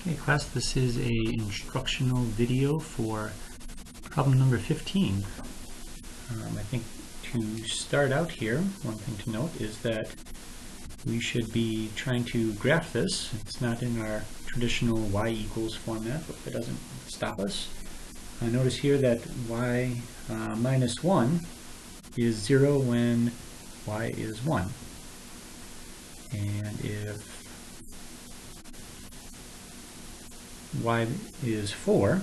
Okay, class, this is a instructional video for problem number 15. I think to start out here, one thing to note is that we should be trying to graph this. It's not in our traditional y equals format, but that doesn't stop us. Notice here that y minus 1 is 0 when y is 1. And if y is 4,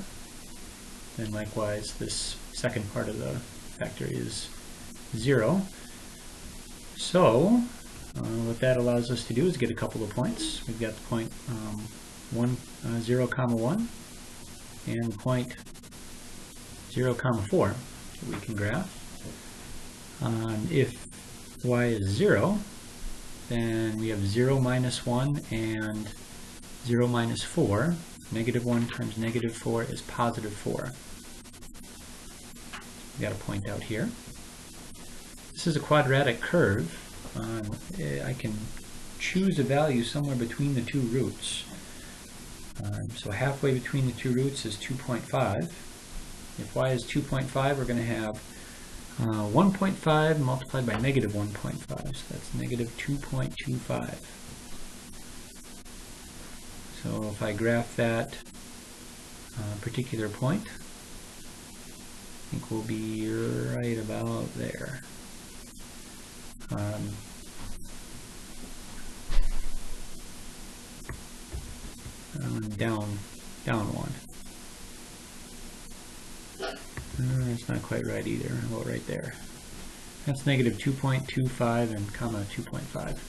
then likewise this second part of the vector is 0. So what that allows us to do is get a couple of points. We've got the point 0, 1 and the point 0, 4 that we can graph. If y is 0, then we have 0 minus 1 and 0 minus 4. Negative 1 times negative 4 is positive 4. We've got a point out here. This is a quadratic curve. I can choose a value somewhere between the two roots. So halfway between the two roots is 2.5. If y is 2.5, we're going to have 1.5 multiplied by negative 1.5. So that's negative 2.25. So if I graph that particular point, I think we'll be right about there. Down one. It's not quite right either. Well, right there. That's negative 2.25 and comma 2.5.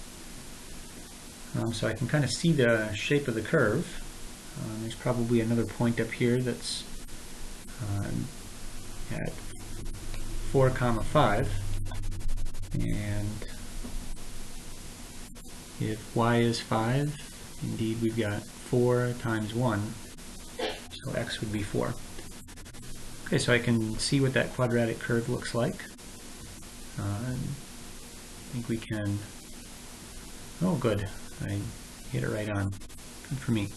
So I can kind of see the shape of the curve. There's probably another point up here that's at 4, 5. And if y is 5, indeed we've got 4 times 1, so x would be 4. Okay, so I can see what that quadratic curve looks like. I think we can... Oh, good. I hit it right on. Good for me.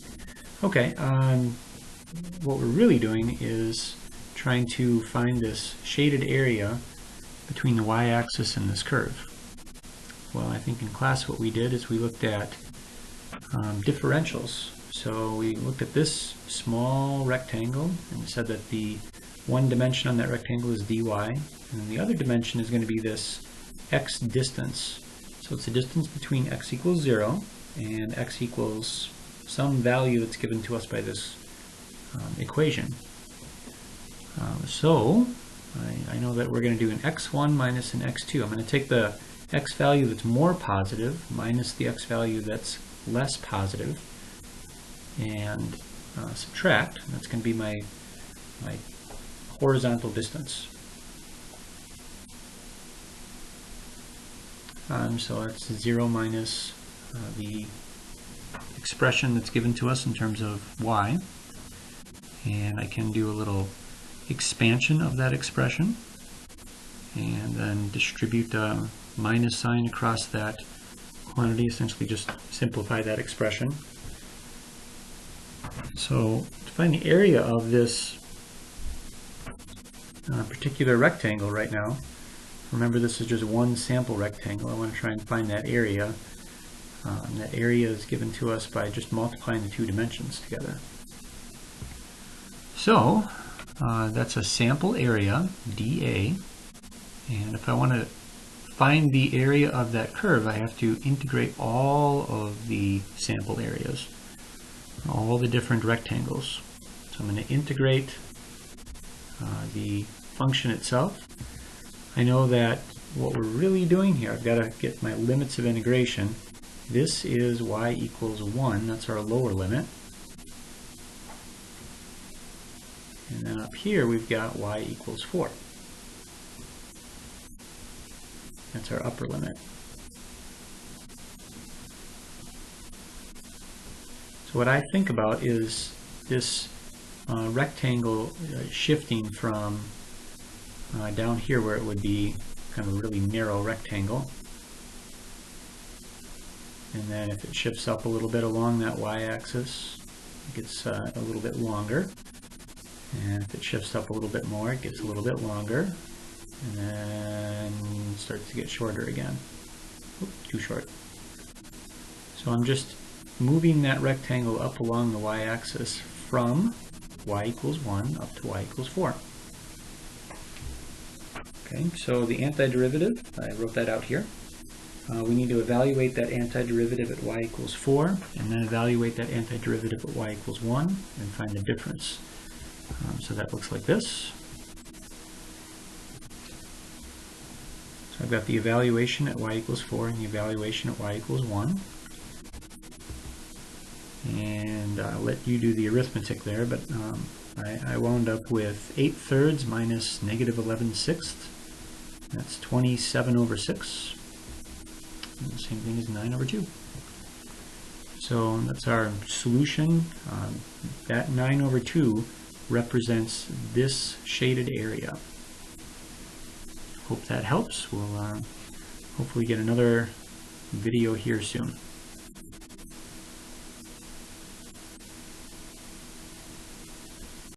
Okay, what we're really doing is trying to find this shaded area between the y-axis and this curve. Well, I think in class what we did is we looked at differentials. So we looked at this small rectangle and said that the one dimension on that rectangle is dy, and the other dimension is going to be this x distance. So it's the distance between x equals 0 and x equals some value that's given to us by this equation. So I know that we're going to do an x1 minus an x2. I'm going to take the x value that's more positive minus the x value that's less positive and subtract. That's going to be my horizontal distance. So that's 0 minus the expression that's given to us in terms of y. And I can do a little expansion of that expression and then distribute a minus sign across that quantity, essentially just simplify that expression. So to find the area of this particular rectangle right now, remember this is just one sample rectangle. I want to try and find that area. That area is given to us by just multiplying the two dimensions together. So that's a sample area, dA, and if I want to find the area of that curve, I have to integrate all of the sample areas, all the different rectangles. So I'm going to integrate the function itself. I know that what we're really doing here, I've got to get my limits of integration. This is y equals 1, that's our lower limit. And then up here we've got y equals 4. That's our upper limit. So what I think about is this rectangle shifting from down here where it would be kind of a really narrow rectangle, and then if it shifts up a little bit along that y-axis, it gets a little bit longer. And if it shifts up a little bit more, it gets a little bit longer. And then starts to get shorter again. Oop, too short. So I'm just moving that rectangle up along the y-axis from y equals 1 up to y equals 4. Okay, so the antiderivative, I wrote that out here. We need to evaluate that antiderivative at y equals 4, and then evaluate that antiderivative at y equals 1, and find the difference. So that looks like this. So I've got the evaluation at y equals 4 and the evaluation at y equals 1. And I'll let you do the arithmetic there, but I wound up with 8/3 minus negative 11/6. That's 27/6. And the same thing as 9/2. So that's our solution. That 9/2 represents this shaded area. Hope that helps. We'll hopefully get another video here soon.